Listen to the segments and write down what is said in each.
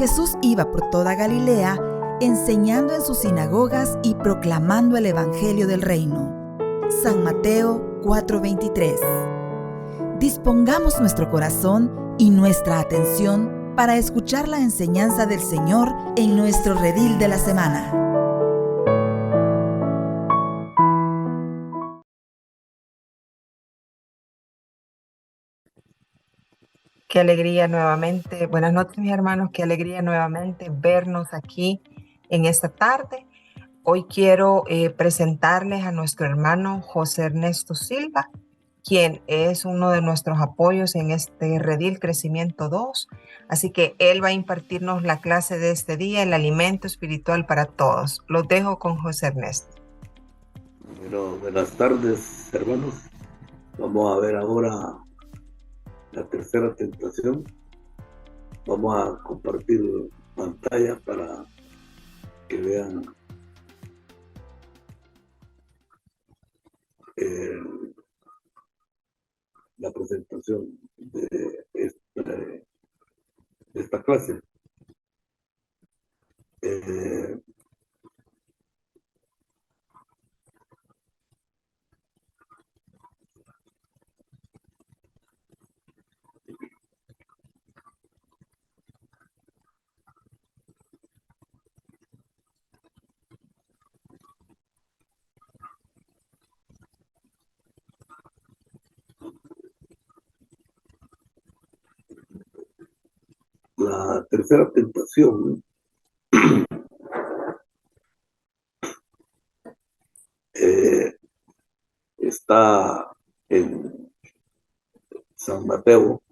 Jesús iba por toda Galilea, enseñando en sus sinagogas y proclamando el Evangelio del Reino. San Mateo 4:23. Dispongamos nuestro corazón y nuestra atención para escuchar la enseñanza del Señor en nuestro redil de la semana. Qué alegría nuevamente. Buenas noches, mis hermanos. Qué alegría nuevamente vernos aquí en esta tarde. Hoy quiero presentarles a nuestro hermano José Ernesto Silva, quien es uno de nuestros apoyos en este Redil Crecimiento 2. Así que él va a impartirnos la clase de este día, el alimento espiritual para todos. Los dejo con José Ernesto. Bueno, buenas tardes, hermanos. Vamos a ver ahora la tercera tentación. Vamos a compartir pantalla para que vean la presentación de esta clase. La tercera tentación está en San Mateo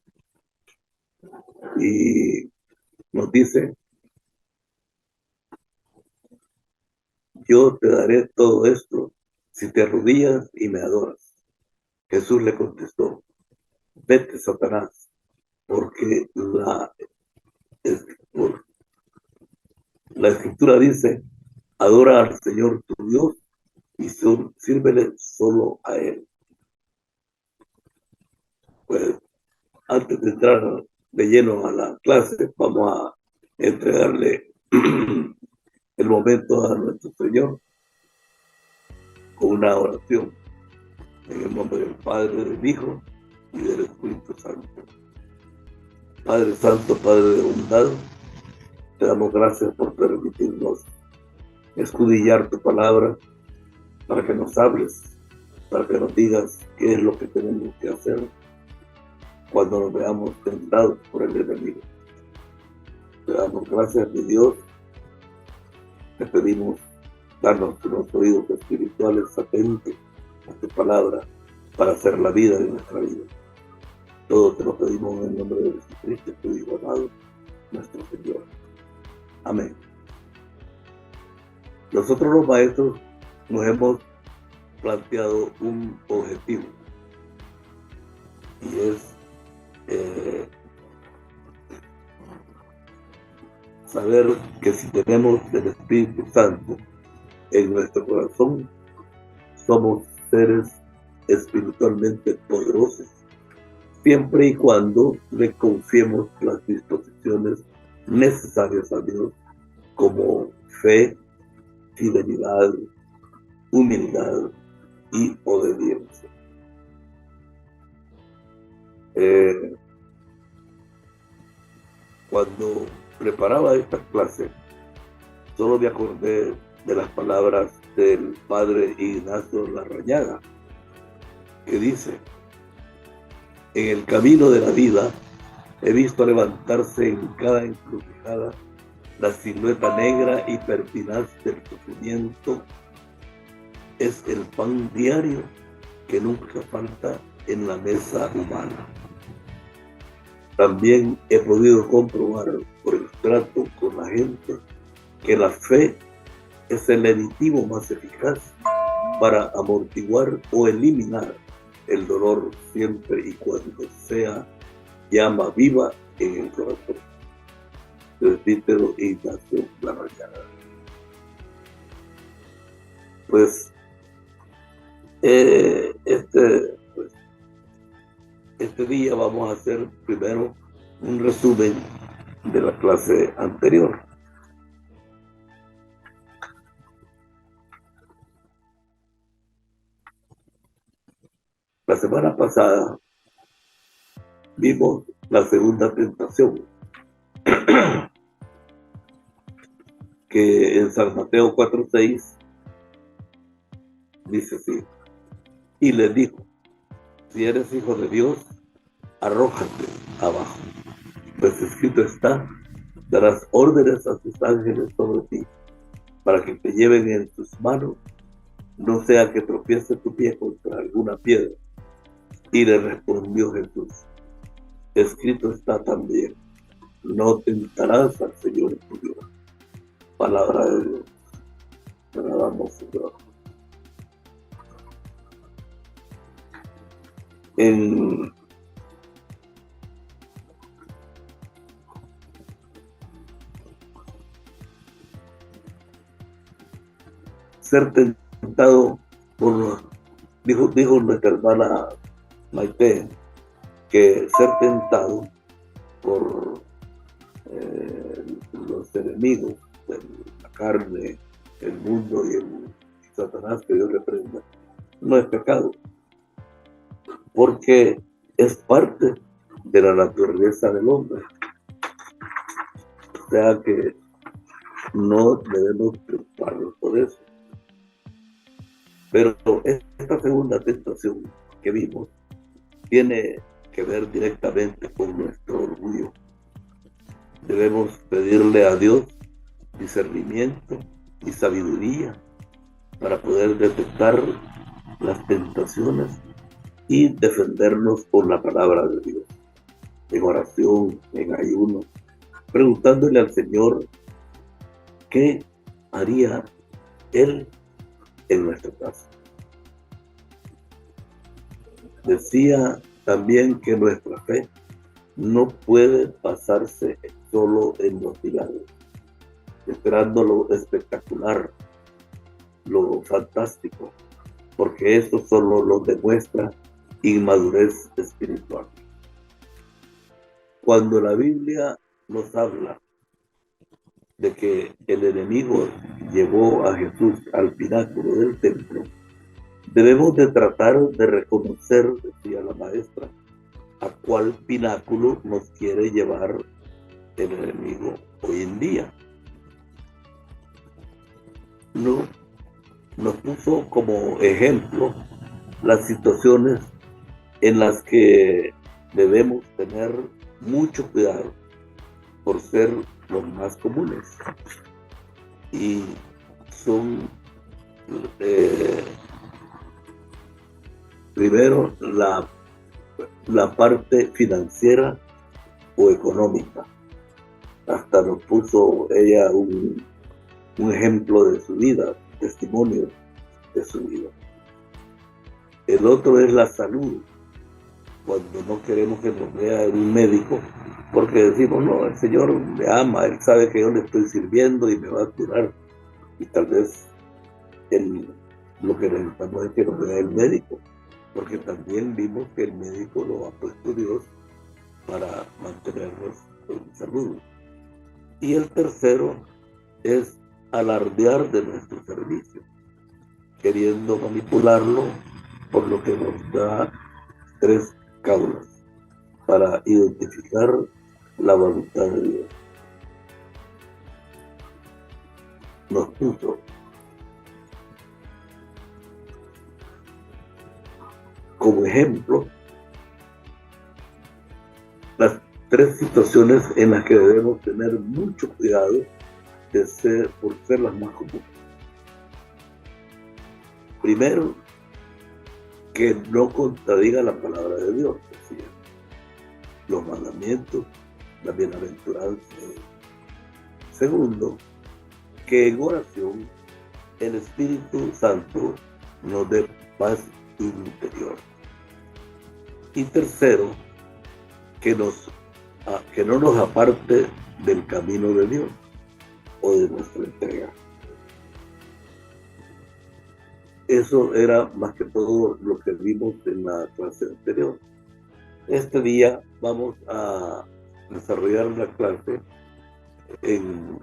y nos dice: yo te daré todo esto si te arrodillas y me adoras. Jesús le contestó: vete, Satanás, porque la Escritura dice: adora al Señor tu Dios y sírvele solo a Él. Pues antes de entrar de lleno a la clase, vamos a entregarle el momento a nuestro Señor con una oración en el nombre del Padre, del Hijo y del Espíritu Santo. Padre Santo, Padre de bondad, te damos gracias por permitirnos escudillar tu palabra para que nos hables, para que nos digas qué es lo que tenemos que hacer cuando nos veamos tentados por el enemigo. Te damos gracias, mi Dios. Te pedimos, darnos unos oídos espirituales atentos a tu palabra para hacer la vida de nuestra vida. Todo te lo pedimos en el nombre de Jesucristo, tu Hijo amado, nuestro Señor. Amén. Nosotros los maestros nos hemos planteado un objetivo, y es saber que si tenemos el Espíritu Santo en nuestro corazón, somos seres espiritualmente poderosos, siempre y cuando le confiemos las disposiciones necesarias a Dios, como fe, fidelidad, humildad y obediencia. Cuando preparaba esta clase, solo me acordé de las palabras del padre Ignacio Larrañaga, que dice: en el camino de la vida he visto levantarse en cada encrucijada la silueta negra y pertinaz del sufrimiento. Es el pan diario que nunca falta en la mesa humana. También he podido comprobar por el trato con la gente que la fe es el aditivo más eficaz para amortiguar o eliminar el dolor siempre y cuando sea llama viva en el corazón. Presbítero Ignacio Larrañaga. Pues este día vamos a hacer primero un resumen de la clase anterior. La semana pasada vimos la segunda tentación, que en San Mateo 4:6 dice así: y les dijo, si eres hijo de Dios, arrójate abajo, pues escrito está, darás órdenes a tus ángeles sobre ti, para que te lleven en sus manos, no sea que tropiece tu pie contra alguna piedra. Y le respondió Jesús, escrito está también, no tentarás al Señor tu Dios. Palabra de Dios. Te la damos, Señor. En ser tentado dijo nuestra hermana Maite, que ser tentado por los enemigos de la carne, el mundo y el Satanás, que Dios reprenda, no es pecado, porque es parte de la naturaleza del hombre. O sea que no debemos preocuparnos por eso. Pero esta segunda tentación que vimos tiene que ver directamente con nuestro orgullo. Debemos pedirle a Dios discernimiento y sabiduría para poder detectar las tentaciones y defendernos con la palabra de Dios, en oración, en ayuno, preguntándole al Señor qué haría Él en nuestra casa. Decía también que nuestra fe no puede basarse solo en los milagros, esperando lo espectacular, lo fantástico, porque eso solo lo demuestra inmadurez espiritual. Cuando la Biblia nos habla de que el enemigo llevó a Jesús al pináculo del templo, debemos de tratar de reconocer, decía la maestra, a cuál pináculo nos quiere llevar el enemigo hoy en día. Nos puso como ejemplo las situaciones en las que debemos tener mucho cuidado por ser los más comunes, y son primero la parte financiera o económica. Hasta nos puso ella un ejemplo de su vida, testimonio de su vida. El otro es la salud, cuando no queremos que nos vea un médico, porque decimos, no, el Señor me ama, Él sabe que yo le estoy sirviendo y me va a curar. Y tal vez lo que necesitamos es que nos vea el médico, porque también vimos que el médico lo ha puesto Dios para mantenernos en salud. Y el tercero es alardear de nuestro servicio, queriendo manipularlo, por lo que nos da 3 caulas para identificar la voluntad de Dios. Nos puso como ejemplo las 3 situaciones en las que debemos tener mucho cuidado por ser las más comunes. Primero, que no contradiga la palabra de Dios, decía, los mandamientos, la bienaventuranza. Segundo, que en oración el Espíritu Santo nos dé paz interior. Y tercero, que no nos aparte del camino de Dios o de nuestra entrega. Eso era más que todo lo que vimos en la clase anterior. Este día vamos a desarrollar la clase en,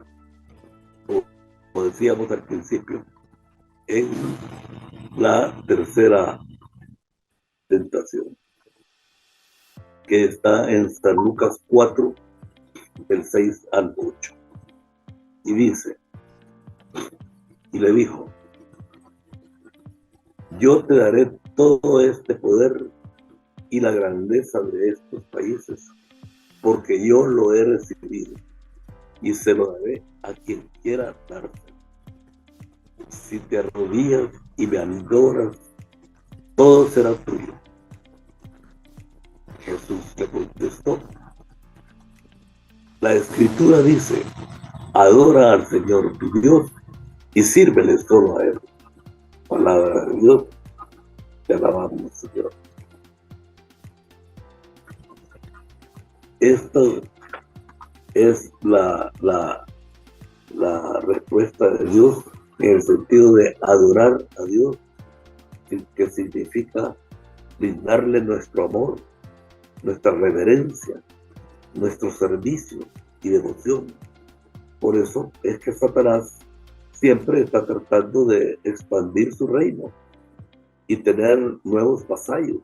como decíamos al principio, en la tercera tentación, que está en San Lucas 4, del 6 al 8. Y dice, y le dijo, yo te daré todo este poder y la grandeza de estos países, porque yo lo he recibido y se lo daré a quien quiera dárselo. Si te arrodillas y me adoras, todo será tuyo. Jesús le contestó, la Escritura dice, adora al Señor tu Dios y sírvele solo a Él. Palabra de Dios, te alabamos, Señor. Esto es la respuesta de Dios en el sentido de adorar a Dios, que significa brindarle nuestro amor, nuestra reverencia, nuestro servicio y devoción. Por eso es que Satanás siempre está tratando de expandir su reino y tener nuevos vasallos,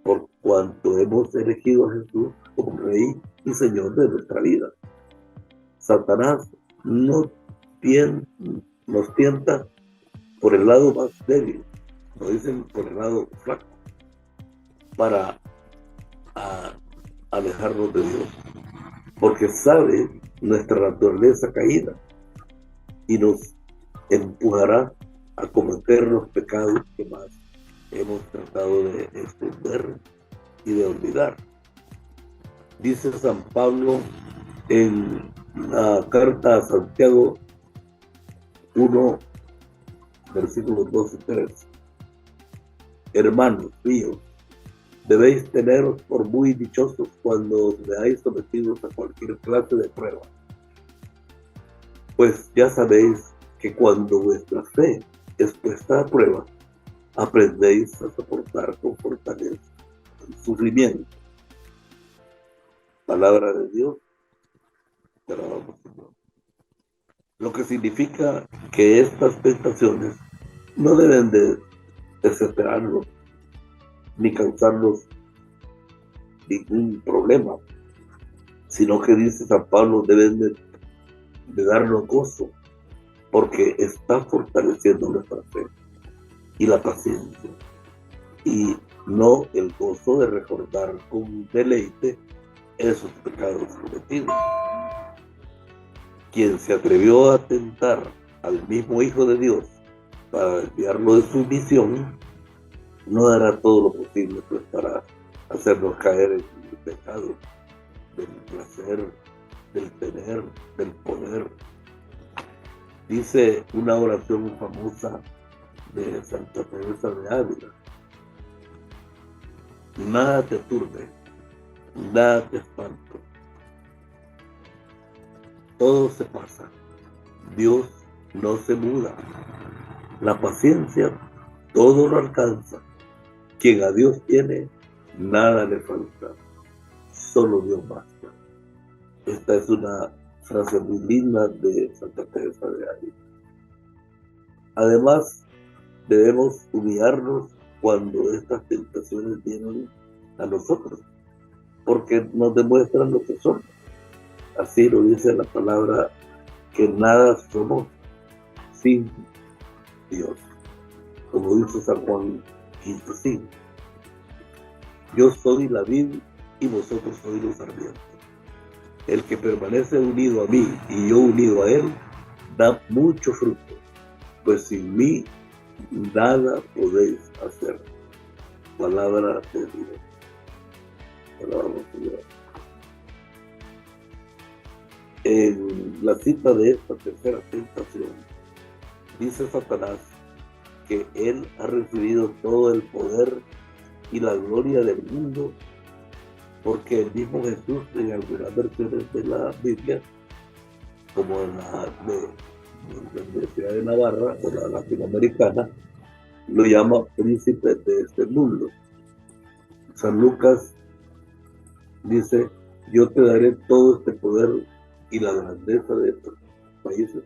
por cuanto hemos elegido a Jesús como Rey y Señor de nuestra vida. Satanás nos tienta por el lado más débil, nos dicen por el lado flaco, para alejarnos de Dios, porque sabe nuestra naturaleza caída y nos empujará a cometer los pecados que más hemos tratado de esconder y de olvidar. Dice San Pablo en la carta a Santiago 1, versículos 2 y 3. Hermanos míos, debéis teneros por muy dichosos cuando os veáis sometidos a cualquier clase de prueba. Pues ya sabéis que cuando vuestra fe es puesta a prueba, aprendéis a soportar con fortaleza el sufrimiento. Palabra de Dios, te alabamos, Señor. Lo que significa que estas tentaciones no deben de desesperarnos ni causarnos ningún problema, sino que dice San Pablo, deben de darnos gozo, porque está fortaleciendo nuestra fe y la paciencia, y no el gozo de recordar con deleite esos pecados cometidos. Quien se atrevió a tentar al mismo Hijo de Dios para desviarlo de su misión, no hará todo lo posible pues para hacernos caer en el pecado del placer, del tener, del poder. Dice una oración famosa de Santa Teresa de Ávila: nada te turbe, nada te espante, todo se pasa, Dios no se muda, la paciencia todo lo alcanza, quien a Dios tiene, nada le falta, solo Dios basta. Esta es una frase muy linda de Santa Teresa de Ávila. Además, debemos humillarnos cuando estas tentaciones vienen a nosotros, porque nos demuestran lo que somos. Así lo dice la palabra, que nada somos sin Dios, como dice San Juan 15:5. Yo soy la vid y vosotros sois los sarmientos. El que permanece unido a mí y yo unido a él, da mucho fruto, pues sin mí nada podéis hacer. Palabra de Dios. Palabra de Dios. En la cita de esta tercera tentación, dice Satanás que él ha recibido todo el poder y la gloria del mundo, porque el mismo Jesús, en algunas versiones de la Biblia, como en la Universidad de Navarra o la latinoamericana, lo llama príncipe de este mundo. San Lucas dice, yo te daré todo este poder y la grandeza de estos países,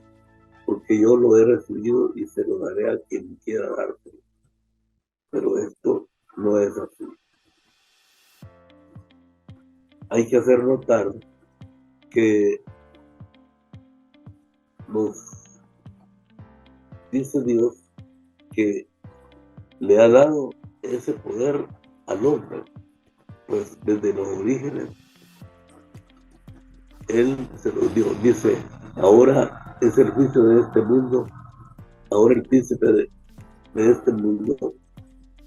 porque yo lo he recibido y se lo daré a quien quiera dártelo. Pero esto no es así. Hay que hacer notar que nos dice Dios que le ha dado ese poder al hombre, pues desde los orígenes Él se lo dio. Dice, ahora es el juicio de este mundo, ahora el príncipe de este mundo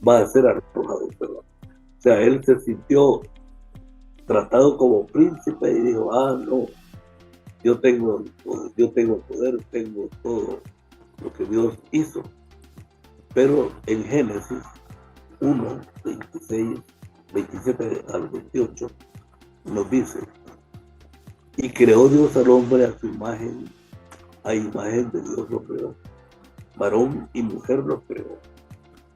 va a ser arrojado. O sea, Él se sintió tratado como príncipe y dijo, no, yo tengo poder, tengo todo lo que Dios hizo. Pero en Génesis 1, 26, 27 al 28, nos dice, y creó Dios al hombre a su imagen, a imagen de Dios lo creó, varón y mujer lo creó,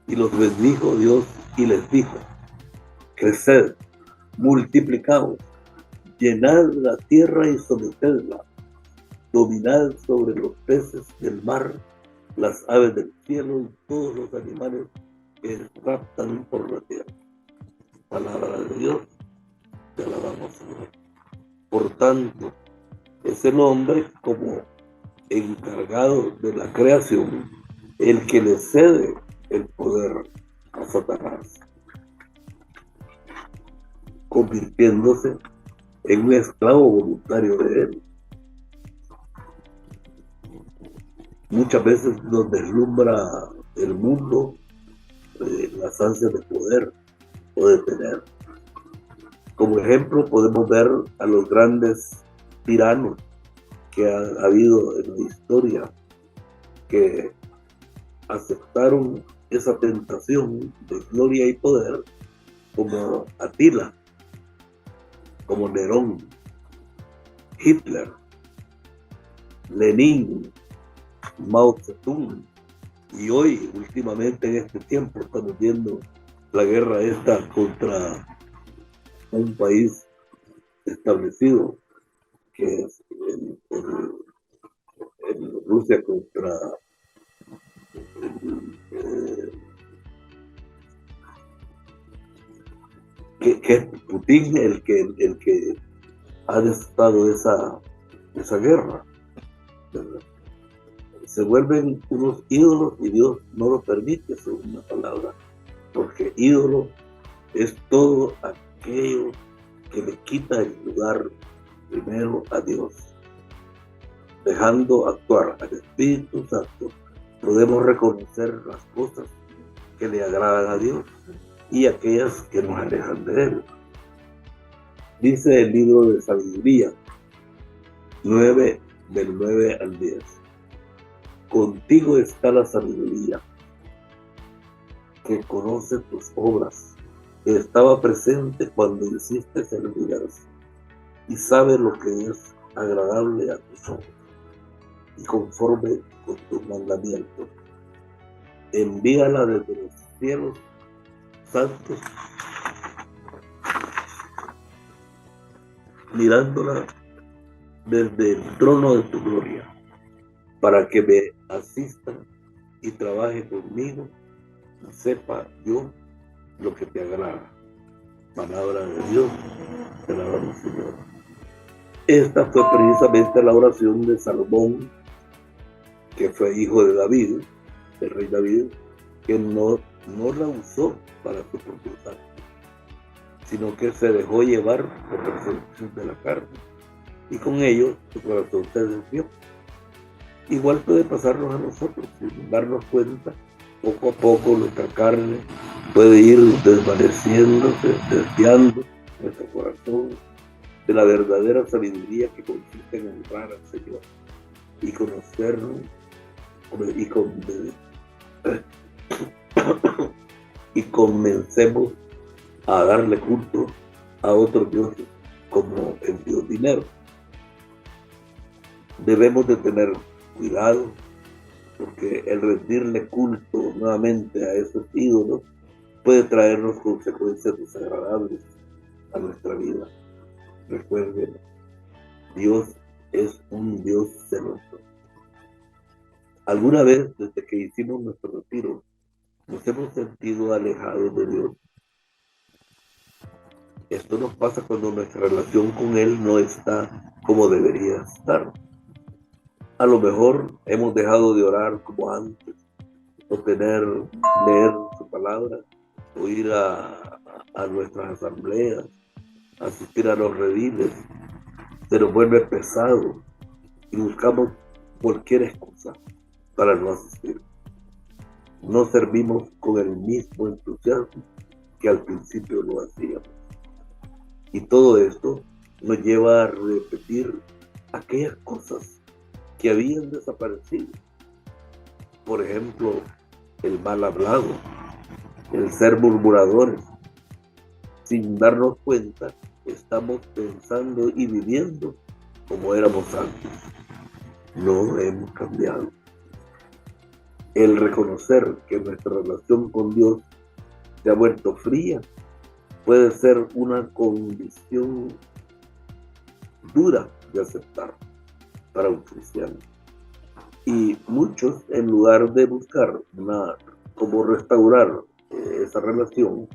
y los bendijo Dios y les dijo, creced, multiplicaos, llenad la tierra y sometedla, dominad sobre los peces del mar, las aves del cielo y todos los animales que raptan por la tierra. Palabra de Dios, te alabamos, Señor. Por tanto, es el hombre como encargado de la creación el que le cede el poder a Satanás, convirtiéndose en un esclavo voluntario de él. Muchas veces nos deslumbra el mundo, las ansias de poder o de tener. Como ejemplo podemos ver a los grandes tiranos que ha habido en la historia, que aceptaron esa tentación de gloria y poder, como Atila, como Nerón, Hitler, Lenin, Mao Zedong, y hoy últimamente en este tiempo estamos viendo la guerra esta contra un país establecido, que es en Rusia contra que es Putin el que ha desatado esa guerra, ¿verdad? Se vuelven unos ídolos y Dios no lo permite, según la palabra, porque ídolo es todo aquello que le quita el lugar primero a Dios. Dejando actuar al Espíritu Santo, podemos reconocer las cosas que le agradan a Dios y aquellas que nos alejan de Él. Dice el libro de Sabiduría 9, del 9 al 10. Contigo está la sabiduría, que conoce tus obras, que estaba presente cuando hiciste el universo, y sabe lo que es agradable a tus ojos, y conforme con tus mandamientos. Envíala desde los cielos santos, mirándola desde el trono de tu gloria, para que me asista y trabaje conmigo y sepa yo lo que te agrada. Palabra de Dios, te alabamos, Señor. Esta fue precisamente la oración de Salomón, que fue hijo de David, el rey David, que no la usó para su propio uso, sino que se dejó llevar por la seducción de la carne, y con ello su corazón se desvió. Igual puede pasarnos a nosotros, sin darnos cuenta. Poco a poco nuestra carne puede ir desvaneciéndose, desviando nuestro corazón de la verdadera sabiduría que consiste en honrar al Señor y conocerlo y comencemos a darle culto a otros dioses como el Dios dinero. Debemos de tener cuidado, porque el rendirle culto nuevamente a esos ídolos puede traernos consecuencias desagradables a nuestra vida. Recuerden, Dios es un Dios celoso. ¿Alguna vez desde que hicimos nuestro retiro nos hemos sentido alejados de Dios? Esto nos pasa cuando nuestra relación con Él no está como debería estar. A lo mejor hemos dejado de orar como antes, o leer su palabra, o ir a nuestras asambleas, asistir a los rediles. Se nos vuelve pesado y buscamos cualquier excusa para no asistir. No servimos con el mismo entusiasmo que al principio lo hacíamos. Y todo esto nos lleva a repetir aquellas cosas que habían desaparecido. Por ejemplo, el mal hablado, el ser murmuradores. Sin darnos cuenta, estamos pensando y viviendo como éramos antes. No hemos cambiado. El reconocer que nuestra relación con Dios se ha vuelto fría puede ser una condición dura de aceptar para un cristiano. Y muchos, en lugar de buscar cómo restaurar esa relación,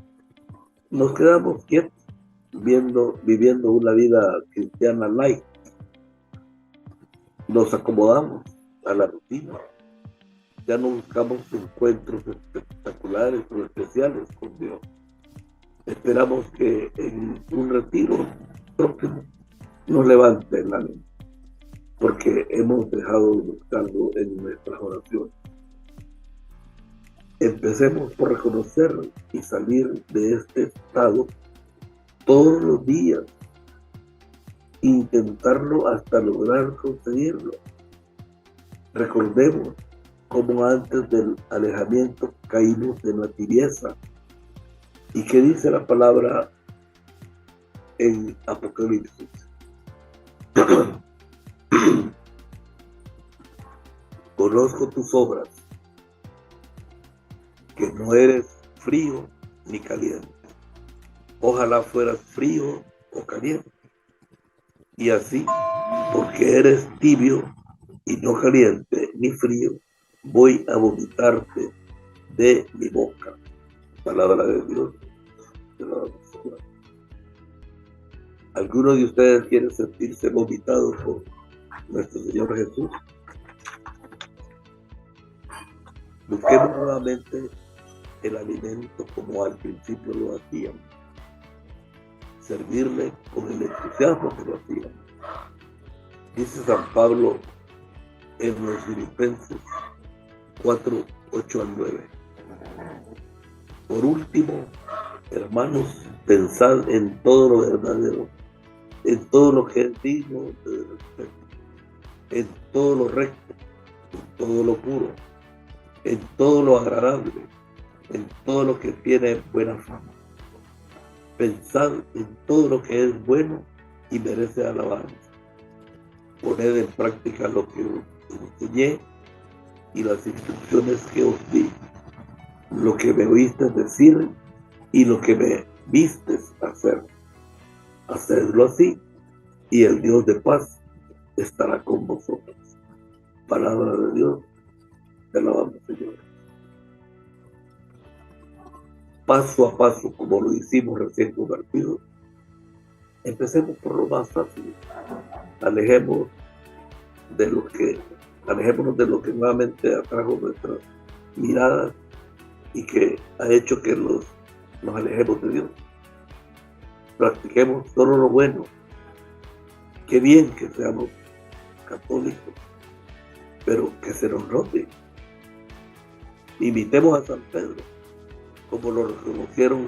nos quedamos quietos, viviendo una vida cristiana light. Nos acomodamos a la rutina. Ya no buscamos encuentros espectaculares o especiales con Dios. Esperamos que en un retiro próximo nos levante el ánimo, porque hemos dejado de buscarlo en nuestras oraciones. Empecemos por reconocer y salir de este estado todos los días, intentarlo hasta lograr conseguirlo. Recordemos cómo antes del alejamiento caímos en la tibieza. ¿Y qué dice la palabra en Apocalipsis? Conozco tus obras, que no eres frío ni caliente. Ojalá fueras frío o caliente. Y así, porque eres tibio y no caliente ni frío, voy a vomitarte de mi boca. Palabra de Dios. ¿Alguno de ustedes quiere sentirse vomitado por nuestro Señor Jesús? Busquemos nuevamente el alimento como al principio lo hacíamos. Servirle con el entusiasmo que lo hacíamos. Dice San Pablo en los Filipenses 4, 8 al 9. Por último, hermanos, pensad en todo lo verdadero, en todo lo que es digno de respeto, en todo lo recto, en todo lo puro, en todo lo agradable, en todo lo que tiene buena fama. Pensad en todo lo que es bueno y merece alabanza. Poned en práctica lo que os enseñé y las instrucciones que os di, lo que me oíste decir y lo que me vistes hacer. Hacedlo así, y el Dios de paz estará con vosotros. Palabra de Dios, te alabamos, Señor. Paso a paso, como lo hicimos recién convertidos, empecemos por lo más fácil. Alejémonos de lo que nuevamente atrajo nuestras miradas y que ha hecho que nos alejemos de Dios. Practiquemos solo lo bueno. Qué bien que seamos católicos, pero que se nos note. Imitemos a San Pedro, como lo reconocieron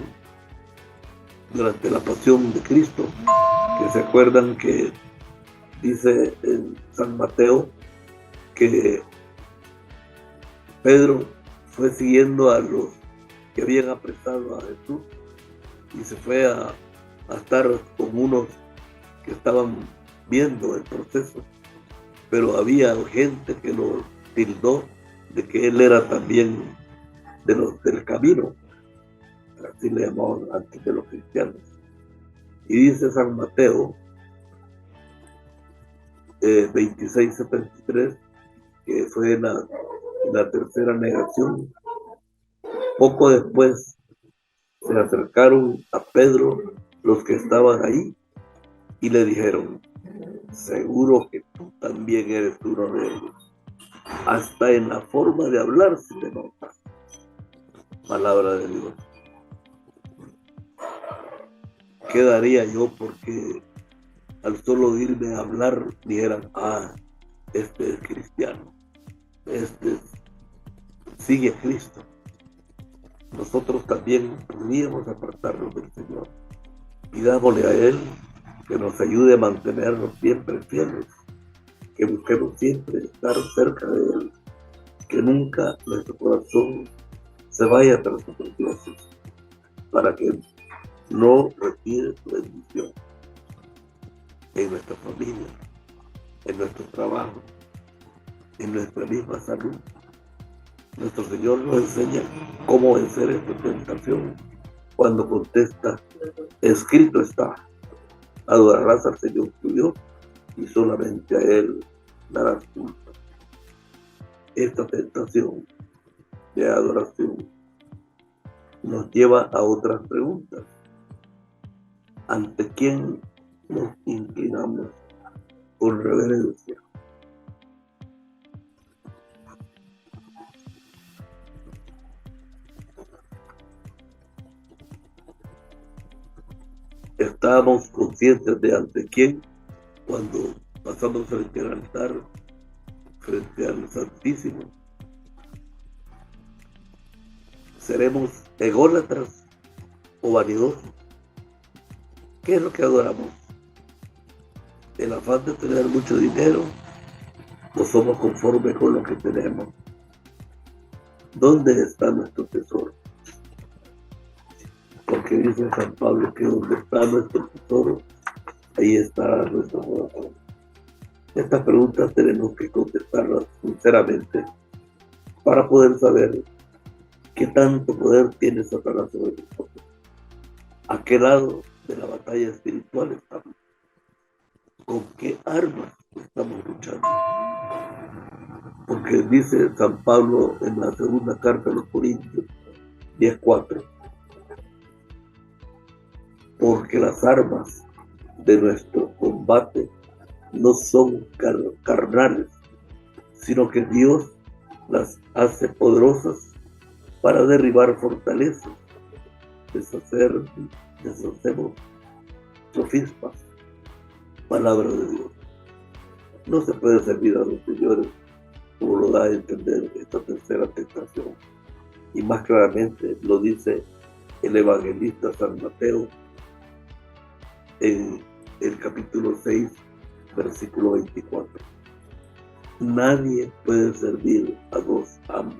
durante la pasión de Cristo, que se acuerdan que dice en San Mateo que Pedro fue siguiendo a los que habían apresado a Jesús y se fue a estar con unos que estaban viendo el proceso, pero había gente que lo tildó de que él era también de los del camino, así le llamaban antes de los cristianos. Y dice San Mateo 26:73, que fue la tercera negación. Poco después se acercaron a Pedro los que estaban ahí y le dijeron: seguro que tú también eres uno de ellos. Hasta en la forma de hablar se te nota. Palabra de Dios. ¿Qué daría yo porque al solo oírme hablar dijeran: ah, este es cristiano, sigue a Cristo? Nosotros también podríamos apartarnos del Señor. Pidámosle a Él que nos ayude a mantenernos siempre fieles, que busquemos siempre estar cerca de Él, que nunca nuestro corazón se vaya tras otros dioses, para que no retire su bendición en nuestra familia, en nuestro trabajo, en nuestra misma salud. Nuestro Señor nos enseña cómo vencer esta tentación cuando contesta: escrito está, adorarás al Señor tu Dios y solamente a Él darás culto. Esta tentación de adoración nos lleva a otras preguntas. ¿Ante quién nos inclinamos con reverencia? Estamos conscientes de ante quién cuando pasamos frente al altar, frente al Santísimo. ¿Seremos ególatras o vanidosos? ¿Qué es lo que adoramos? ¿El afán de tener mucho dinero o somos conformes con lo que tenemos? ¿Dónde está nuestro tesoro? Porque dice San Pablo que donde está nuestro tesoro, ahí está nuestro corazón. Estas preguntas tenemos que contestarlas sinceramente para poder saber qué tanto poder tiene Satanás sobre nosotros. ¿A qué lado de la batalla espiritual estamos? ¿Con qué armas estamos luchando? Porque dice San Pablo en la segunda carta de los Corintios 10:4: porque las armas de nuestro combate no son carnales, sino que Dios las hace poderosas para derribar fortalezas, deshacemos sofismas. Palabra de Dios. No se puede servir a los señores, como lo da a entender esta tercera tentación. Y más claramente lo dice el evangelista San Mateo en el capítulo 6, versículo 24. Nadie puede servir a dos amos,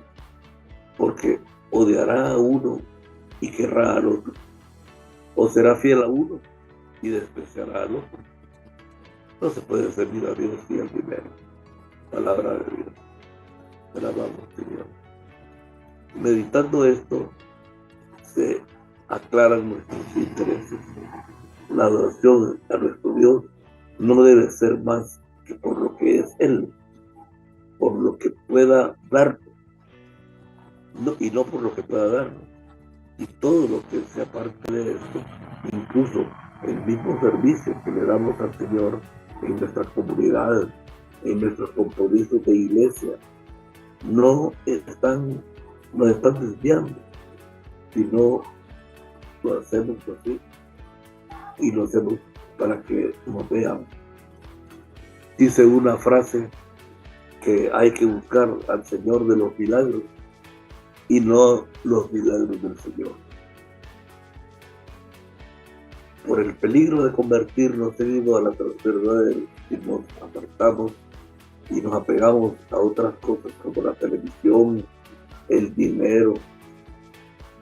porque odiará a uno y querrá al otro, o será fiel a uno y despreciará al otro. No se puede servir a Dios y al dinero. Palabra de Dios. Te alabamos, Señor. Meditando esto, se aclaran nuestros intereses. La adoración a nuestro Dios no debe ser más que por lo que es Él, por lo que pueda darnos, y no por lo que pueda darnos. Y todo lo que sea parte de esto, incluso el mismo servicio que le damos al Señor en nuestras comunidades, en nuestros compromisos de iglesia, nos están desviando, sino lo hacemos así y lo hacemos para que nos vean. Dice una frase que hay que buscar al Señor de los milagros y no los milagros del Señor. Por el peligro de convertirnos en idólatras verdaderos, si nos apartamos y nos apegamos a otras cosas como la televisión, el dinero,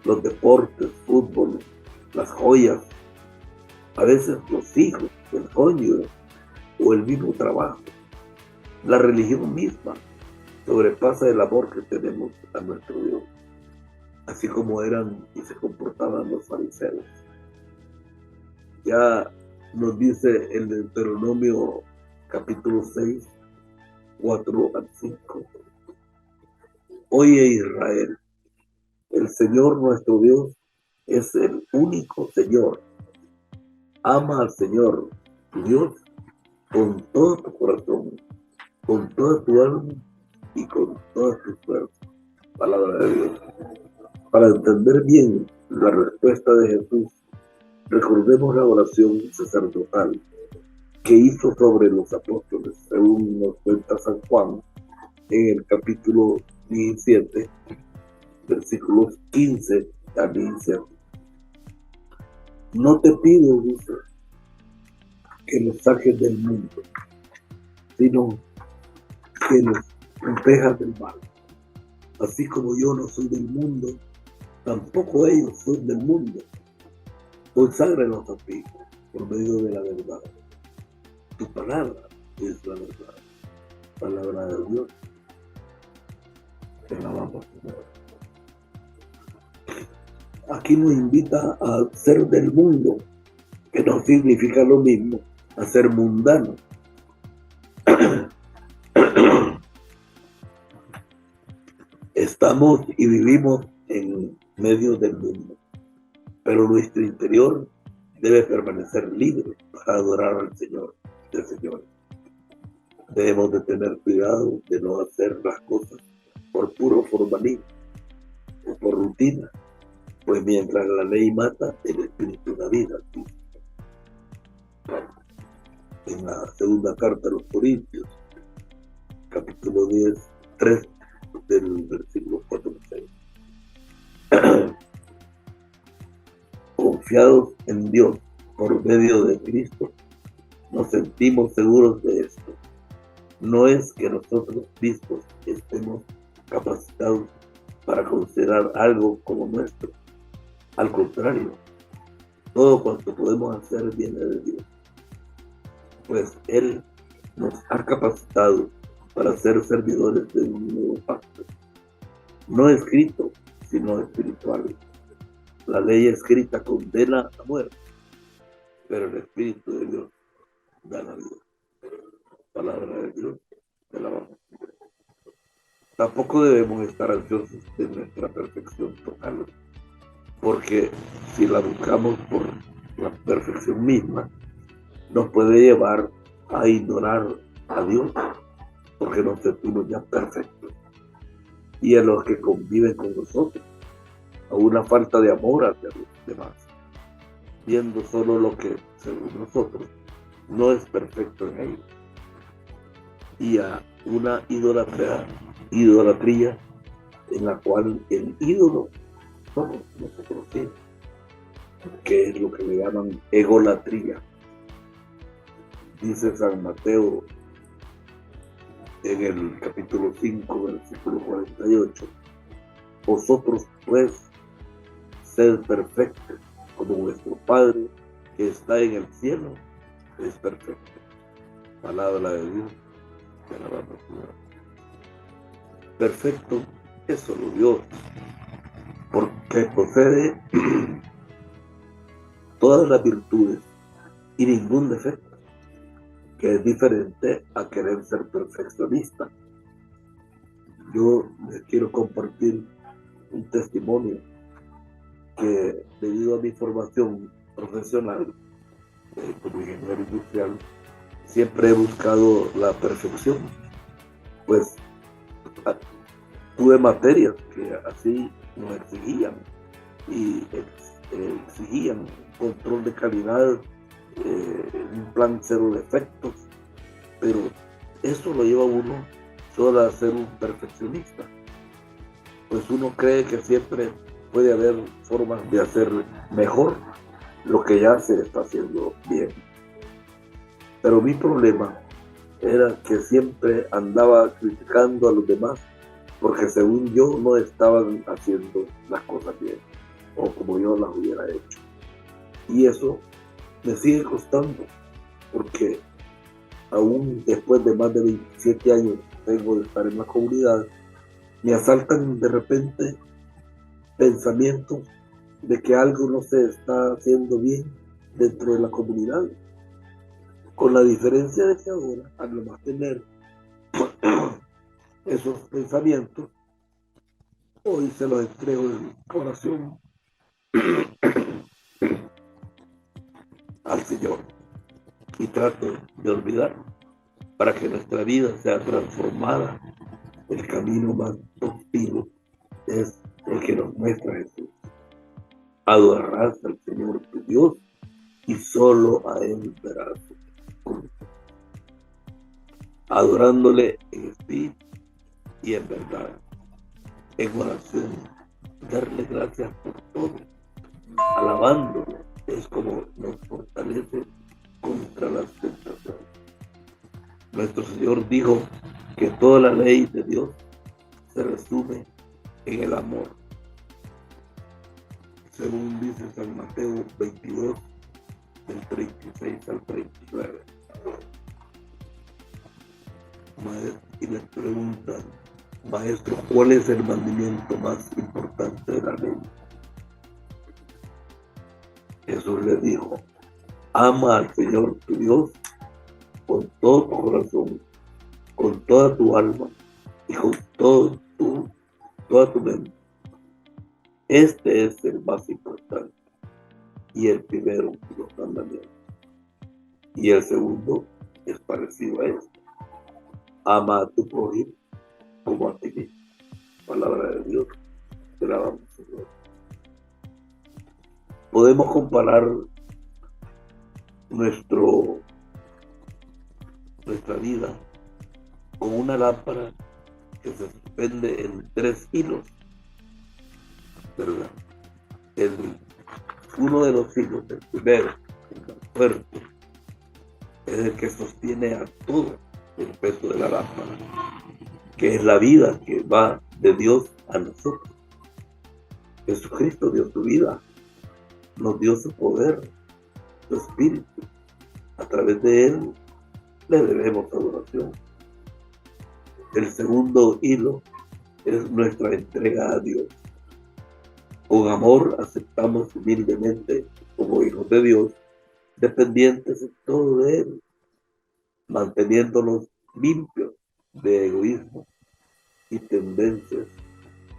los deportes, fútbol, las joyas, a veces los hijos, el cónyuge o el mismo trabajo. La religión misma sobrepasa el amor que tenemos a nuestro Dios, así como eran y se comportaban los fariseos. Ya nos dice el Deuteronomio capítulo 6, 4 al 5. Oye Israel, el Señor nuestro Dios es el único Señor. Ama al Señor, tu Dios, con todo tu corazón, con toda tu alma y con todas tus fuerzas. Palabra de Dios. Para entender bien la respuesta de Jesús, recordemos la oración sacerdotal que hizo sobre los apóstoles, según nos cuenta San Juan en el capítulo 17, versículos 15 a 17. No te pido, dice, que nos saques del mundo, sino que nos protejas del mal. Así como yo no soy del mundo, tampoco ellos son del mundo. Conságralos a ti por medio de la verdad. Tu palabra es la verdad. Palabra de Dios. Te alabamos, Señor. Aquí nos invita a ser del mundo, que no significa lo mismo a ser mundano. Estamos y vivimos en medio del mundo, pero nuestro interior debe permanecer libre para adorar al Señor del Señor. Debemos de tener cuidado de no hacer las cosas por puro formalismo o por rutina, pues mientras la ley mata, el espíritu da vida. En la segunda carta a los Corintios, capítulo 10, 3 del versículo 4 al 6. Confiados en Dios por medio de Cristo, nos sentimos seguros de esto. No es que nosotros mismos estemos capacitados para considerar algo como nuestro. Al contrario, todo cuanto podemos hacer viene de Dios, pues Él nos ha capacitado para ser servidores de un nuevo pacto, no escrito, sino espiritual. La ley escrita condena a muerte, pero el Espíritu de Dios da la vida. Palabra de Dios, te alabamos. Tampoco debemos estar ansiosos de nuestra perfección total, porque si la buscamos por la perfección misma, nos puede llevar a ignorar a Dios, porque nos sentimos ya perfectos, y a los que conviven con nosotros, a una falta de amor hacia los demás, viendo solo lo que, según nosotros, no es perfecto en ellos, y a una idolatría en la cual el ídolo somos nosotros mismos, que es lo que le llaman egolatría. Dice San Mateo en el capítulo 5, versículo 48, vosotros pues sed perfectos, como vuestro Padre que está en el cielo es perfecto. Palabra de Dios, te alabamos, Señor. Perfecto es solo Dios, porque posee todas las virtudes y ningún defecto, que es diferente a querer ser perfeccionista. Yo les quiero compartir un testimonio que, debido a mi formación profesional como ingeniero industrial, siempre he buscado la perfección, pues tuve materias que así nos exigían y exigían control de calidad, un plan cero defectos, pero eso lo lleva a uno solo a ser un perfeccionista, pues uno cree que siempre puede haber formas de hacer mejor lo que ya se está haciendo bien. Pero mi problema era que siempre andaba criticando a los demás porque según yo no estaban haciendo las cosas bien o como yo las hubiera hecho. Y eso me sigue costando porque aún después de más de 27 años tengo de estar en la comunidad, me asaltan de repente pensamientos de que algo no se está haciendo bien dentro de la comunidad, con la diferencia de que ahora, al no más tener esos pensamientos, hoy se los entrego en oración al Señor y trato de olvidarlo para que nuestra vida sea transformada. El camino más óptimo es el que nos muestra Jesús. Adorarás al Señor tu Dios y solo a Él verás su culto. Adorándole en espíritu y en verdad, en oración, darle gracias por todo, alabándole es como nos fortalece contra las tentaciones. Nuestro Señor dijo que toda la ley de Dios se resume en el amor, según dice San Mateo 22, del 36 al 39. Y le preguntan, maestro, ¿cuál es el mandamiento más importante de la ley? Jesús le dijo, ama al Señor tu Dios con todo tu corazón, con toda tu alma y con toda tu mente. Este es el más importante y el primero de los mandamientos. Y el segundo es parecido a este. Ama a tu prójimo como a ti mismo. Palabra de Dios. Te la damos, Señor. Podemos comparar nuestra vida con una lámpara que se suspende en 3 hilos, ¿verdad? Uno de los hilos, el primero, el más fuerte, es el que sostiene a todo el peso de la lámpara, que es la vida que va de Dios a nosotros. Jesucristo dio su vida, nos dio su poder, su espíritu. A través de Él le debemos adoración. El segundo hilo es nuestra entrega a Dios. Con amor aceptamos humildemente como hijos de Dios, dependientes en todo de Él, manteniéndonos limpios de egoísmo y tendencias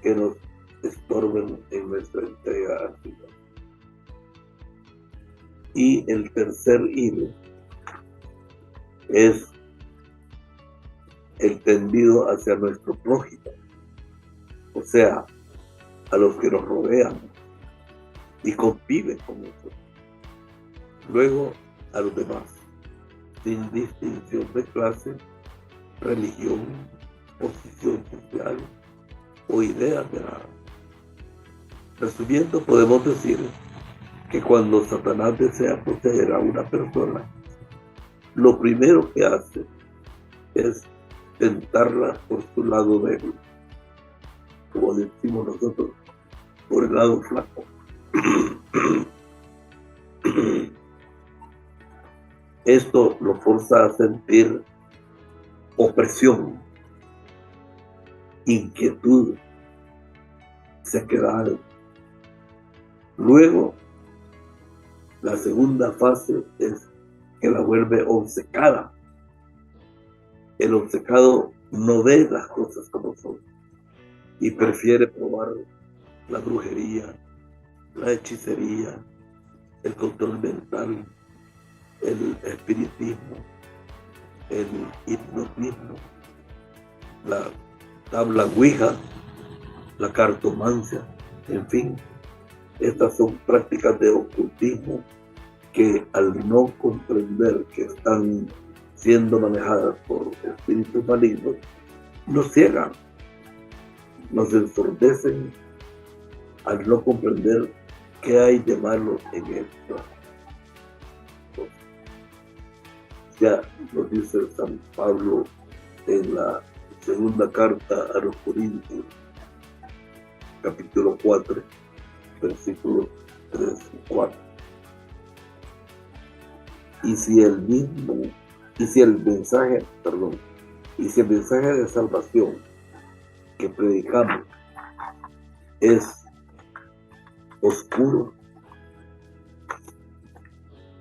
que nos estorben en nuestra entrega al Señor. Y el tercer hilo es el tendido hacia nuestro prójimo, o sea, a los que nos rodean y conviven con nosotros. Luego a los demás, sin distinción de clase, religión, posición social o ideas de nada. Resumiendo, podemos decir que cuando Satanás desea poseer a una persona, lo primero que hace es tentarla por su lado débil, como decimos nosotros, por el lado flaco. Esto lo forza a sentir opresión, inquietud, sequedad. Luego, la segunda fase es que la vuelve obcecada. El obcecado no ve las cosas como son y prefiere probar la brujería, la hechicería, el control mental, el espiritismo, el hipnotismo, la tabla ouija, la cartomancia, en fin. Estas son prácticas de ocultismo que, al no comprender que están siendo manejadas por espíritus malignos, nos ciegan, nos ensordecen al no comprender qué hay de malo en esto. Ya nos dice San Pablo en la segunda carta a los Corintios, capítulo 4, versículos 3 y 4. Y si el mensaje de salvación que predicamos es oscuro,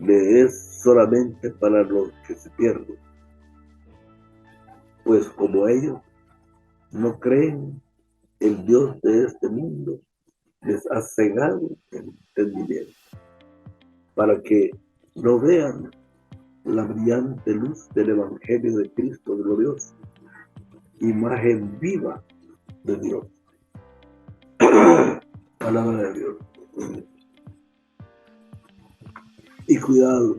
le es solamente para los que se pierden, pues como ellos no creen, el Dios de este mundo les ha cegado el entendimiento, para que no vean la brillante luz del Evangelio de Cristo glorioso, imagen viva de Dios. Palabra de Dios. Y cuidado,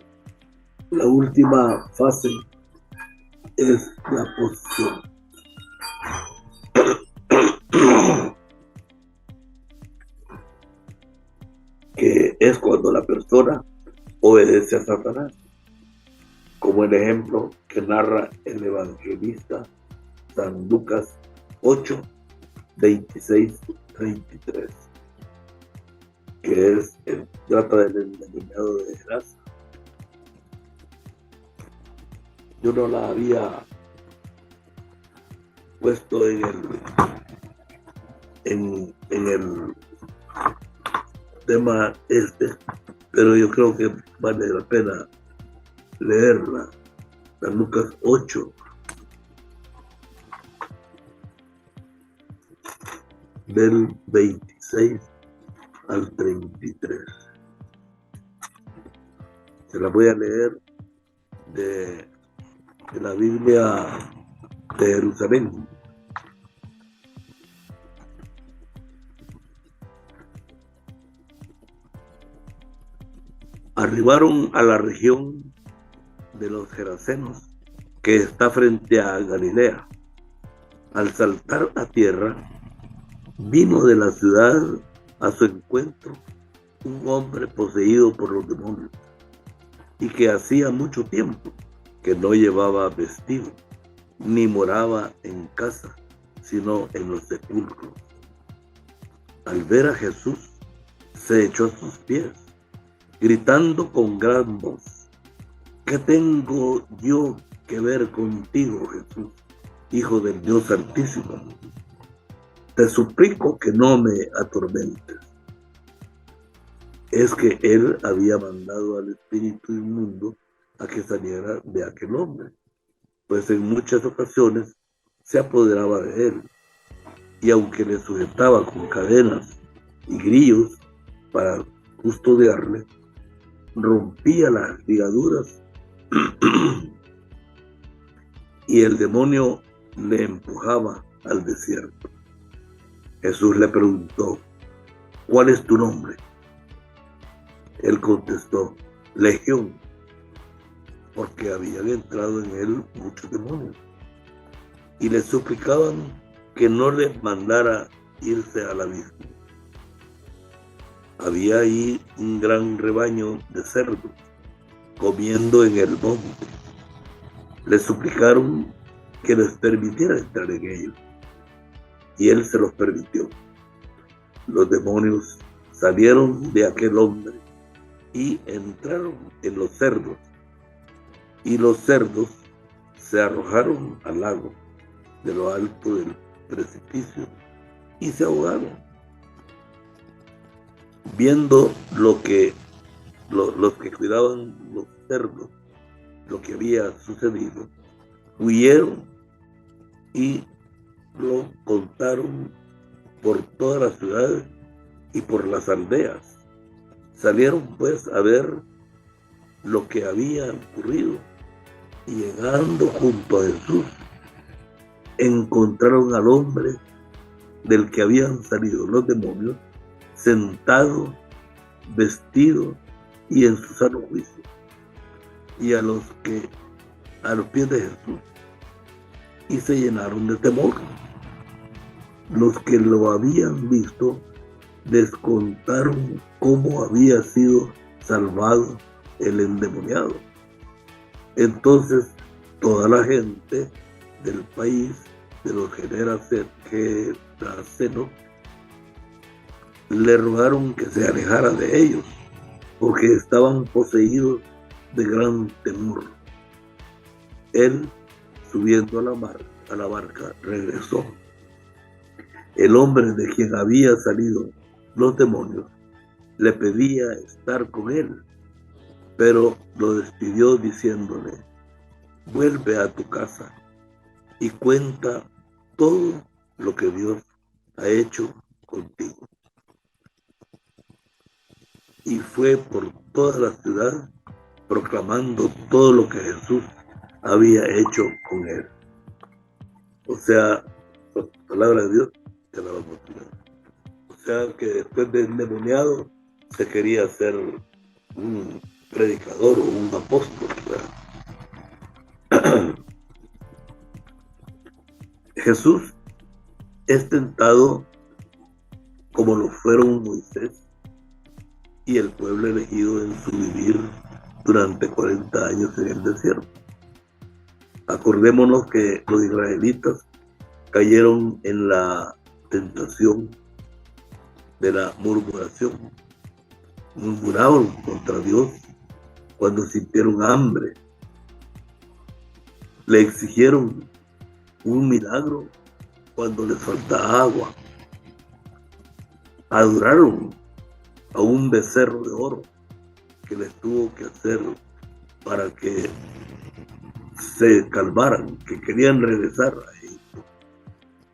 la última fase es la posición. Que es cuando la persona obedece a Satanás, como el ejemplo que narra el evangelista San Lucas 8, 26, 33, que trata del endemoniado de Gerasa. Yo no la había puesto en el tema pero yo creo que vale la pena leerla. San Lucas 8, del 26 al 33. Se la voy a leer de la Biblia de Jerusalén. Arribaron a la región de los Gerasenos, que está frente a Galilea. Al saltar a tierra, vino de la ciudad a su encuentro un hombre poseído por los demonios, y que hacía mucho tiempo que no llevaba vestido, ni moraba en casa, sino en los sepulcros. Al ver a Jesús, se echó a sus pies, gritando con gran voz: ¿qué tengo yo que ver contigo, Jesús, Hijo del Dios Altísimo? Te suplico que no me atormentes. Es que él había mandado al espíritu inmundo a que saliera de aquel hombre, pues en muchas ocasiones se apoderaba de él, y aunque le sujetaba con cadenas y grillos para custodiarle, rompía las ligaduras y el demonio le empujaba al desierto. Jesús le preguntó: ¿cuál es tu nombre? Él contestó: Legión, porque habían entrado en él muchos demonios, y le suplicaban que no les mandara irse al abismo. Había ahí un gran rebaño de cerdos comiendo en el monte. Le suplicaron que les permitiera entrar en ellos, y él se los permitió. Los demonios salieron de aquel hombre y entraron en los cerdos, y los cerdos se arrojaron al lago de lo alto del precipicio y se ahogaron. Viendo los que cuidaban los cerdos lo que había sucedido, huyeron y lo contaron por todas las ciudades y por las aldeas. Salieron pues a ver lo que había ocurrido, y llegando junto a Jesús, encontraron al hombre del que habían salido los demonios, sentado, vestido y en su sano juicio, y a los pies de Jesús, y se llenaron de temor. Los que lo habían visto les contaron cómo había sido salvado el endemoniado. Entonces toda la gente del país de los Gerasenos le rogaron que se alejara de ellos, porque estaban poseídos de gran temor. Él, subiendo a la barca, regresó. El hombre de quien había salido los demonios le pedía estar con él, pero lo despidió diciéndole: vuelve a tu casa y cuenta todo lo que Dios ha hecho contigo. Y fue por toda la ciudad proclamando todo lo que Jesús había hecho con él. O sea, la palabra de Dios te la vamos a tirar. O sea, que después de endemoniado se quería ser un predicador o un apóstol, ¿verdad? Jesús es tentado como lo fueron Moisés y el pueblo elegido en su vivir durante 40 años en el desierto. Acordémonos que los israelitas cayeron en la tentación de la murmuración. Murmuraron contra Dios cuando sintieron hambre. Le exigieron un milagro cuando les falta agua. Adoraron a un becerro de oro que les tuvo que hacer para que se calmaran, que querían regresar a Egipto.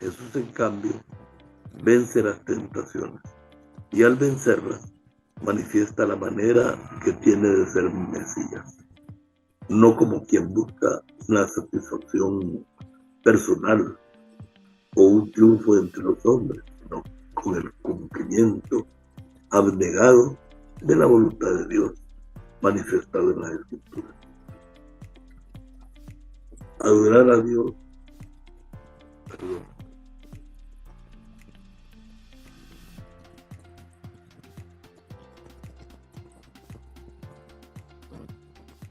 Jesús, en cambio, vence las tentaciones y al vencerlas manifiesta la manera que tiene de ser Mesías, no como quien busca una satisfacción personal o un triunfo entre los hombres, sino con el cumplimiento abnegado de la voluntad de Dios manifestado en las Escrituras. Adorar a Dios,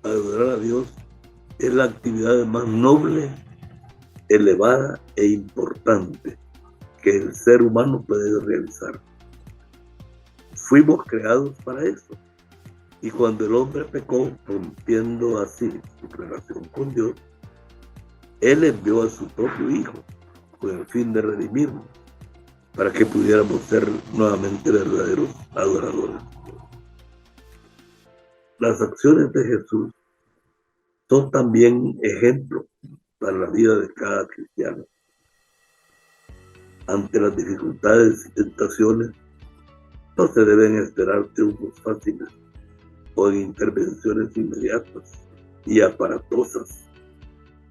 adorar a Dios es la actividad más noble, elevada e importante que el ser humano puede realizar. Fuimos creados para eso. Y cuando el hombre pecó, rompiendo así su relación con Dios, Él envió a su propio Hijo con el fin de redimirnos, para que pudiéramos ser nuevamente verdaderos adoradores. Las acciones de Jesús son también ejemplos para la vida de cada cristiano. Ante las dificultades y tentaciones, no se deben esperar triunfos fáciles o intervenciones inmediatas y aparatosas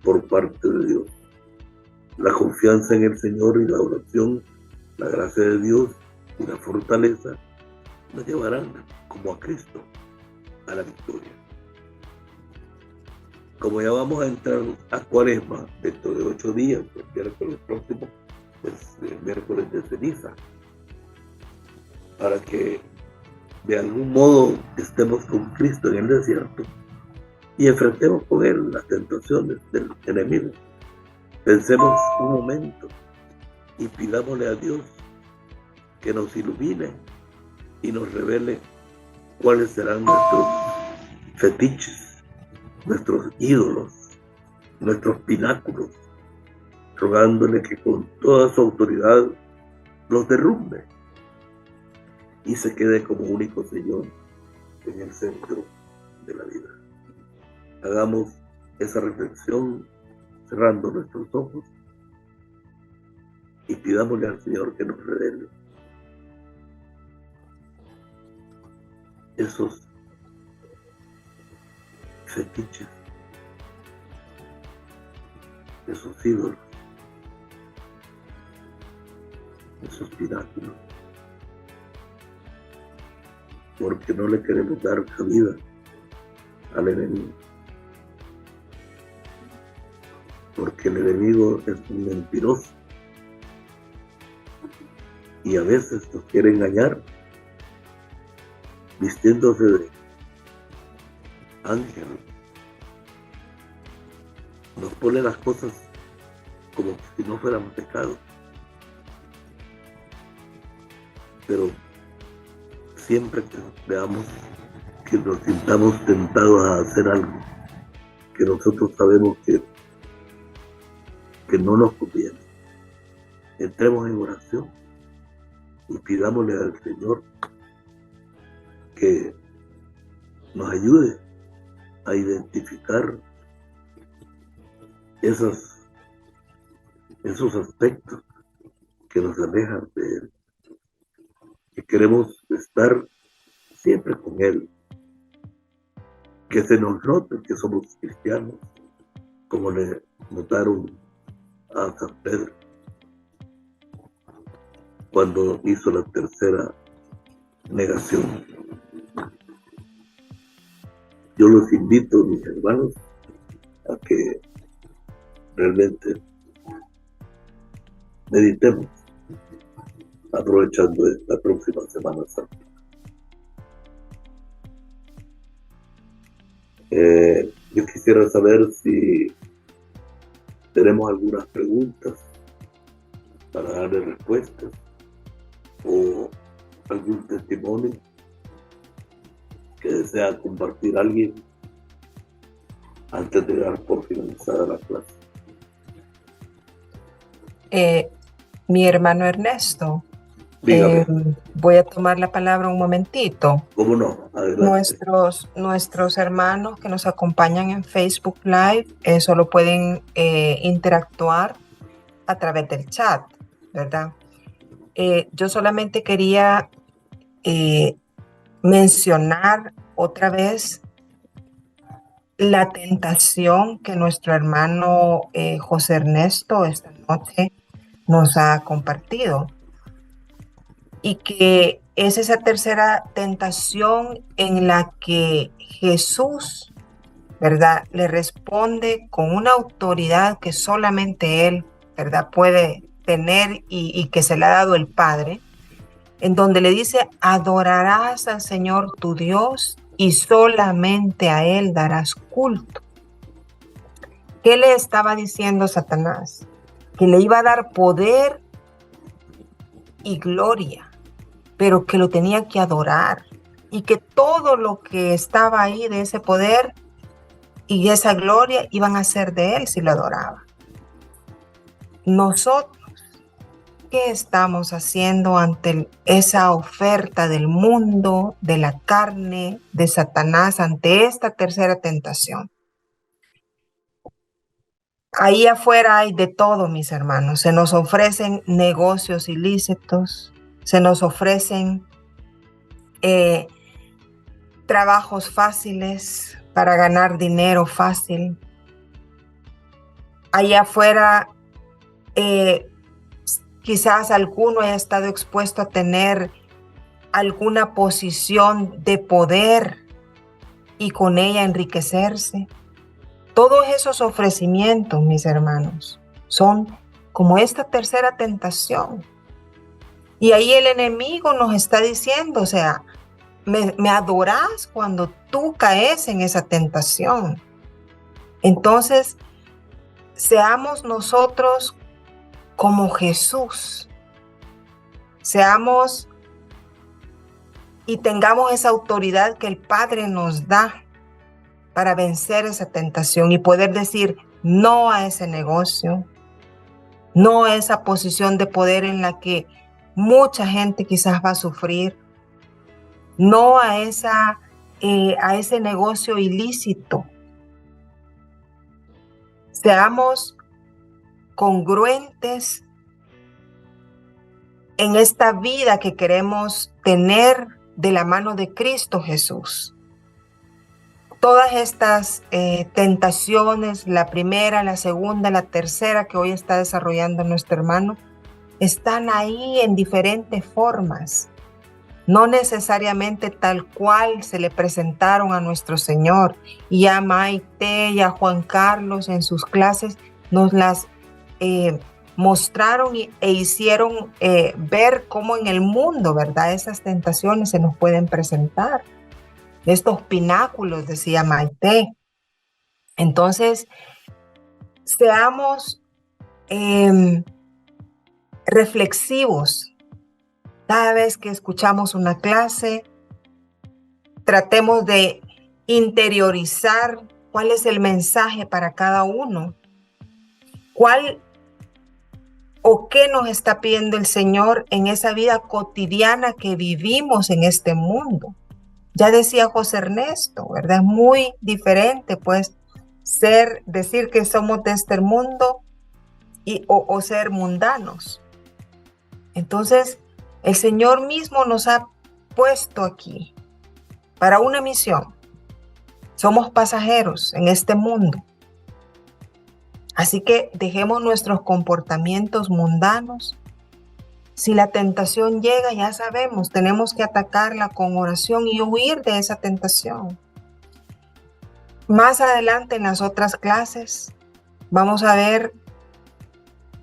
por parte de Dios. La confianza en el Señor y la oración, la gracia de Dios y la fortaleza nos llevarán, como a Cristo, a la victoria. Como ya vamos a entrar a Cuaresma dentro de 8 días, el miércoles próximo es el miércoles de ceniza, para que de algún modo estemos con Cristo en el desierto y enfrentemos con Él las tentaciones del enemigo. Pensemos un momento y pidámosle a Dios que nos ilumine y nos revele cuáles serán nuestros fetiches, nuestros ídolos, nuestros pináculos, rogándole que con toda su autoridad los derrumbe y se quede como único Señor en el centro de la vida. Hagamos esa reflexión cerrando nuestros ojos y pidámosle al Señor que nos revele esos fetiches, esos ídolos, esos pináculos, porque no le queremos dar cabida al enemigo, porque el enemigo es un mentiroso y a veces nos quiere engañar vistiéndose de ángel. Nos pone las cosas como si no fueran pecado, pero siempre que veamos, que nos sintamos tentados a hacer algo que nosotros sabemos que no nos conviene, entremos en oración y pidámosle al Señor que nos ayude a identificar esos aspectos que nos alejan de Él, que queremos estar siempre con Él, que se nos note que somos cristianos, como le notaron a San Pedro cuando hizo la tercera negación. Yo los invito, mis hermanos, a que realmente meditemos aprovechando esta próxima Semana Santa. Yo quisiera saber si tenemos algunas preguntas para darle respuestas o algún testimonio que desea compartir alguien antes de dar por finalizada la clase. Mi hermano Ernesto, voy a tomar la palabra un momentito. ¿Cómo no? Adelante. Nuestros hermanos que nos acompañan en Facebook Live solo pueden interactuar a través del chat, ¿verdad? Yo solamente quería mencionar otra vez la tentación que nuestro hermano José Ernesto esta noche nos ha compartido, y que es esa tercera tentación en la que Jesús, ¿verdad?, le responde con una autoridad que solamente Él, ¿verdad?, puede tener y que se le ha dado el Padre, en donde le dice: adorarás al Señor tu Dios y solamente a Él darás culto. ¿Qué le estaba diciendo Satanás? Que le iba a dar poder y gloria, pero que lo tenía que adorar, y que todo lo que estaba ahí de ese poder y esa gloria iban a ser de Él si lo adoraba. Nosotros, ¿qué estamos haciendo ante esa oferta del mundo, de la carne, de Satanás, ante esta tercera tentación? Ahí afuera hay de todo, mis hermanos. Se nos ofrecen negocios ilícitos, se nos ofrecen trabajos fáciles para ganar dinero fácil. Allá afuera quizás alguno haya estado expuesto a tener alguna posición de poder y con ella enriquecerse. Todos esos ofrecimientos, mis hermanos, son como esta tercera tentación. Y ahí el enemigo nos está diciendo, o sea, me adorás cuando tú caes en esa tentación. Entonces, seamos nosotros como Jesús. Seamos y tengamos esa autoridad que el Padre nos da para vencer esa tentación y poder decir no a ese negocio, no a esa posición de poder en la que mucha gente quizás va a sufrir, no a ese negocio ilícito. Seamos congruentes en esta vida que queremos tener de la mano de Cristo Jesús. Todas estas tentaciones, la primera, la segunda, la tercera que hoy está desarrollando nuestro hermano, están ahí en diferentes formas. No necesariamente tal cual se le presentaron a nuestro Señor. Y a Maite y a Juan Carlos en sus clases nos las mostraron e hicieron ver cómo en el mundo, ¿verdad?, esas tentaciones se nos pueden presentar. Estos pináculos, decía Maite. Entonces, seamos reflexivos. Cada vez que escuchamos una clase, tratemos de interiorizar cuál es el mensaje para cada uno. ¿Cuál o qué nos está pidiendo el Señor en esa vida cotidiana que vivimos en este mundo? Ya decía José Ernesto, ¿verdad? Es muy diferente, pues, decir que somos de este mundo o ser mundanos. Entonces, el Señor mismo nos ha puesto aquí para una misión. Somos pasajeros en este mundo. Así que dejemos nuestros comportamientos mundanos. Si la tentación llega, ya sabemos, tenemos que atacarla con oración y huir de esa tentación. Más adelante en las otras clases vamos a ver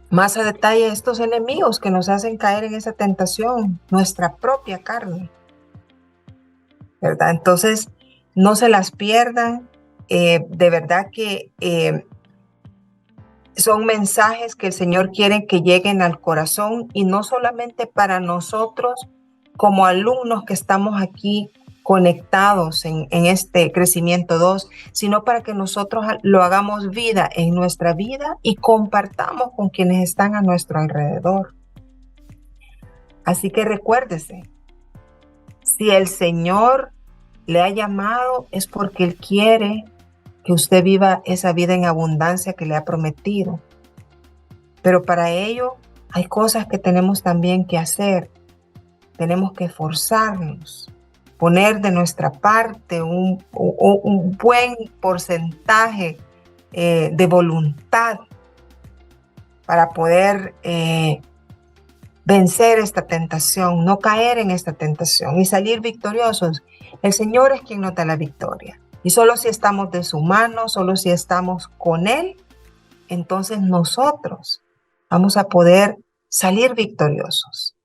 más a detalle estos enemigos que nos hacen caer en esa tentación, nuestra propia carne, ¿verdad? Entonces, no se las pierdan. De verdad que son mensajes que el Señor quiere que lleguen al corazón, y no solamente para nosotros como alumnos que estamos aquí conectados en este crecimiento 2, sino para que nosotros lo hagamos vida en nuestra vida y compartamos con quienes están a nuestro alrededor. Así que recuérdese, si el Señor le ha llamado es porque Él quiere que usted viva esa vida en abundancia que le ha prometido. Pero para ello hay cosas que tenemos también que hacer. Tenemos que esforzarnos, poner de nuestra parte un buen porcentaje de voluntad para poder vencer esta tentación, no caer en esta tentación y salir victoriosos. El Señor es quien nos da la victoria. Y solo si estamos de su mano, solo si estamos con Él, entonces nosotros vamos a poder salir victoriosos.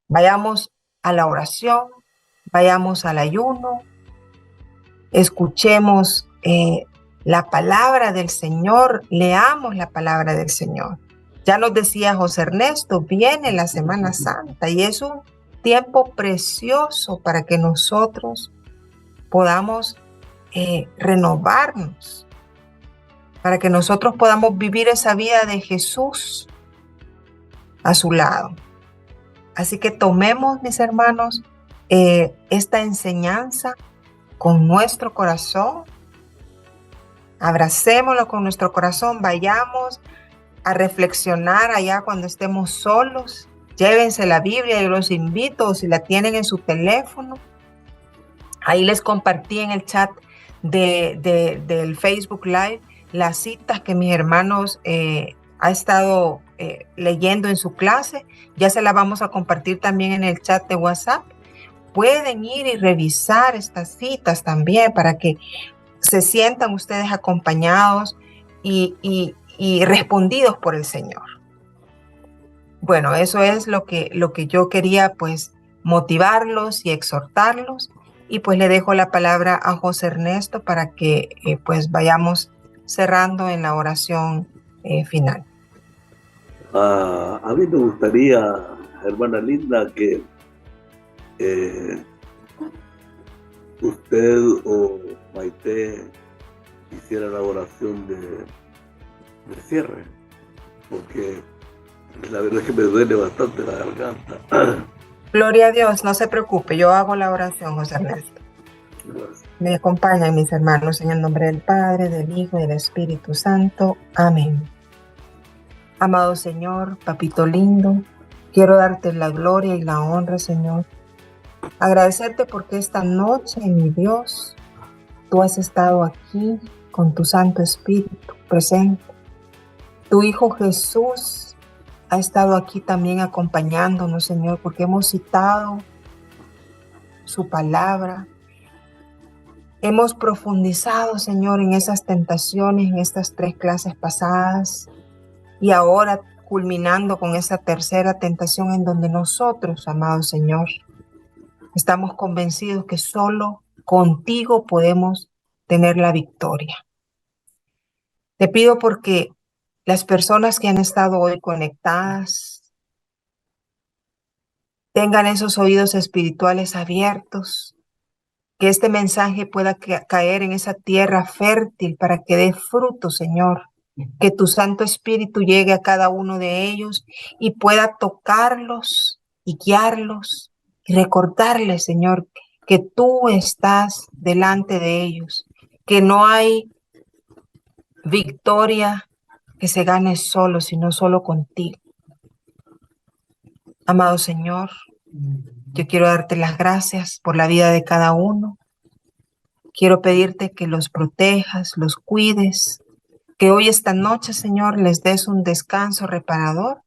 Vayamos a la oración, vayamos al ayuno, escuchemos la palabra del Señor, leamos la palabra del Señor. Ya nos decía José Ernesto, viene la Semana Santa y es un tiempo precioso para que nosotros podamos renovarnos, para que nosotros podamos vivir esa vida de Jesús a su lado. Así que tomemos, mis hermanos, esta enseñanza con nuestro corazón, abracémoslo con nuestro corazón, vayamos a reflexionar allá cuando estemos solos, llévense la Biblia, yo los invito, o si la tienen en su teléfono, ahí les compartí en el chat del Facebook Live las citas que mis hermanos ha estado leyendo en su clase. Ya se la vamos a compartir también en el chat de WhatsApp. Pueden ir y revisar estas citas también para que se sientan ustedes acompañados y respondidos por el Señor. Bueno, eso es lo que yo quería, pues, motivarlos y exhortarlos. Y pues le dejo la palabra a José Ernesto para que pues vayamos cerrando en la oración final. A mí me gustaría, hermana Linda, que usted o Maite hiciera la oración de cierre, porque la verdad es que me duele bastante la garganta. Gloria a Dios, no se preocupe, yo hago la oración, José Ernesto. Gracias. Me acompañan mis hermanos en el nombre del Padre, del Hijo y del Espíritu Santo. Amén. Amado Señor, papito lindo, quiero darte la gloria y la honra, Señor. Agradecerte porque esta noche, mi Dios, tú has estado aquí con tu Santo Espíritu presente. Tu Hijo Jesús ha estado aquí también acompañándonos, Señor, porque hemos citado su palabra. Hemos profundizado, Señor, en esas tentaciones, en estas 3 clases pasadas, y ahora culminando con esa tercera tentación en donde nosotros, amado Señor, estamos convencidos que solo contigo podemos tener la victoria. Te pido porque las personas que han estado hoy conectadas tengan esos oídos espirituales abiertos, que este mensaje pueda caer en esa tierra fértil para que dé fruto, Señor, que tu Santo Espíritu llegue a cada uno de ellos y pueda tocarlos y guiarlos y recordarles, Señor, que tú estás delante de ellos, que no hay victoria que se gane solo, sino solo contigo. Amado Señor, yo quiero darte las gracias por la vida de cada uno. Quiero pedirte que los protejas, los cuides, que hoy esta noche, Señor, les des un descanso reparador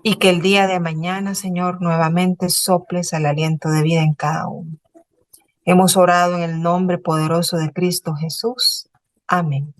y que el día de mañana, Señor, nuevamente soples el aliento de vida en cada uno. Hemos orado en el nombre poderoso de Cristo Jesús. Amén.